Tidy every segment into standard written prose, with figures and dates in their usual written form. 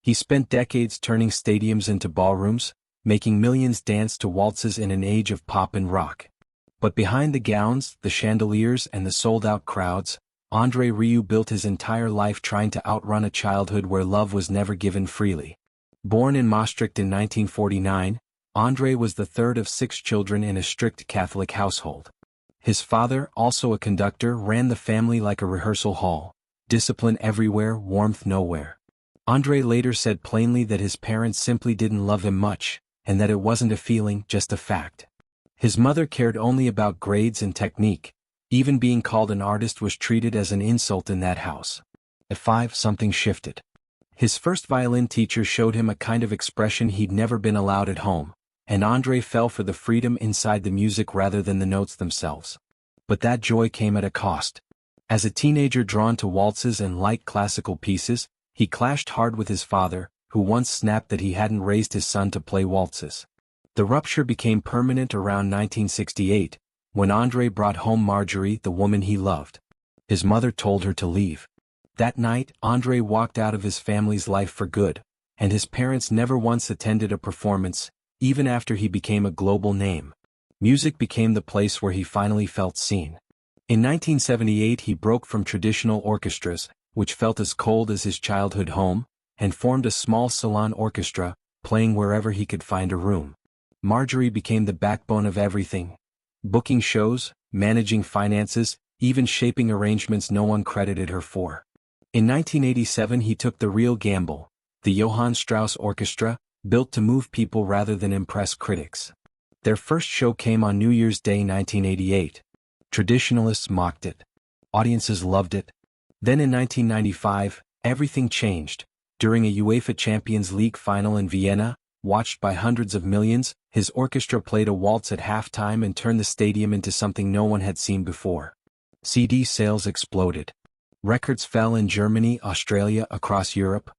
He spent decades turning stadiums into ballrooms, making millions dance to waltzes in an age of pop and rock. But behind the gowns, the chandeliers, and the sold-out crowds, André Rieu built his entire life trying to outrun a childhood where love was never given freely. Born in Maastricht in 1949, André was the third of 6 children in a strict Catholic household. His father, also a conductor, ran the family like a rehearsal hall. Discipline everywhere, warmth nowhere. André later said plainly that his parents simply didn't love him much, and that it wasn't a feeling, just a fact. His mother cared only about grades and technique. Even being called an artist was treated as an insult in that house. At 5, something shifted. His first violin teacher showed him a kind of expression he'd never been allowed at home, and André fell for the freedom inside the music rather than the notes themselves. But that joy came at a cost. As a teenager drawn to waltzes and light classical pieces, he clashed hard with his father, who once snapped that he hadn't raised his son to play waltzes. The rupture became permanent around 1968, when André brought home Marjorie, the woman he loved. His mother told her to leave. That night, André walked out of his family's life for good, and his parents never once attended a performance, even after he became a global name. Music became the place where he finally felt seen. In 1978 he broke from traditional orchestras, which felt as cold as his childhood home, and formed a small salon orchestra, playing wherever he could find a room. Marjorie became the backbone of everything. Booking shows, managing finances, even shaping arrangements no one credited her for. In 1987 he took the real gamble, the Johann Strauss Orchestra, built to move people rather than impress critics. Their first show came on New Year's Day 1988. Traditionalists mocked it. Audiences loved it. Then in 1995, everything changed. During a UEFA Champions League final in Vienna, watched by hundreds of millions, his orchestra played a waltz at halftime and turned the stadium into something no one had seen before. CD sales exploded. Records fell in Germany, Australia, across Europe.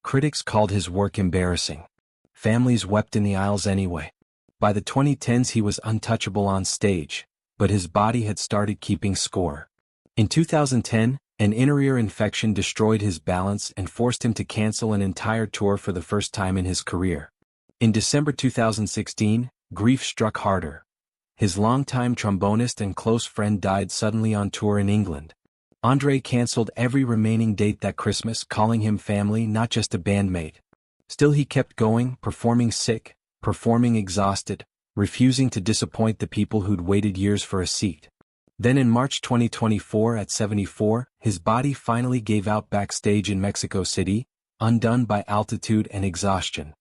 Critics called his work embarrassing. Families wept in the aisles anyway. By the 2010s he was untouchable on stage, but his body had started keeping score. In 2010, an inner ear infection destroyed his balance and forced him to cancel an entire tour for the first time in his career. In December 2016, grief struck harder. His longtime trombonist and close friend died suddenly on tour in England. André canceled every remaining date that Christmas, calling him family, not just a bandmate. Still he kept going, performing sick, performing exhausted, refusing to disappoint the people who'd waited years for a seat. Then in March 2024 at 74, his body finally gave out backstage in Mexico City, undone by altitude and exhaustion.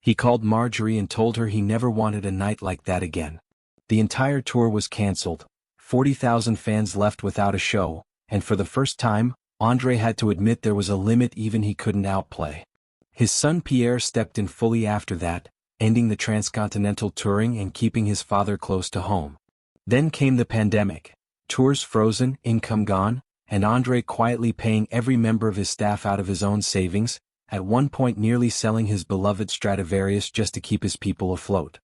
He called Marjorie and told her he never wanted a night like that again. The entire tour was cancelled, 40,000 fans left without a show, and for the first time, André had to admit there was a limit even he couldn't outplay. His son Pierre stepped in fully after that, ending the transcontinental touring and keeping his father close to home. Then came the pandemic, tours frozen, income gone, and André quietly paying every member of his staff out of his own savings, at one point nearly selling his beloved Stradivarius just to keep his people afloat.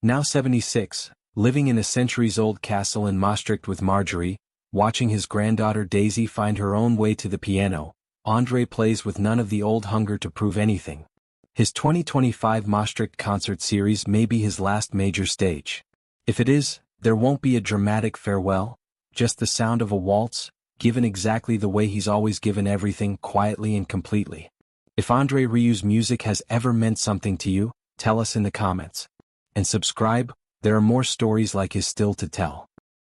Now 76, living in a centuries-old castle in Maastricht with Marjorie, watching his granddaughter Daisy find her own way to the piano, André plays with none of the old hunger to prove anything. His 2025 Maastricht concert series may be his last major stage. If it is, there won't be a dramatic farewell, just the sound of a waltz, given exactly the way he's always given everything, quietly and completely. If André Rieu's music has ever meant something to you, tell us in the comments. And subscribe, there are more stories like his still to tell.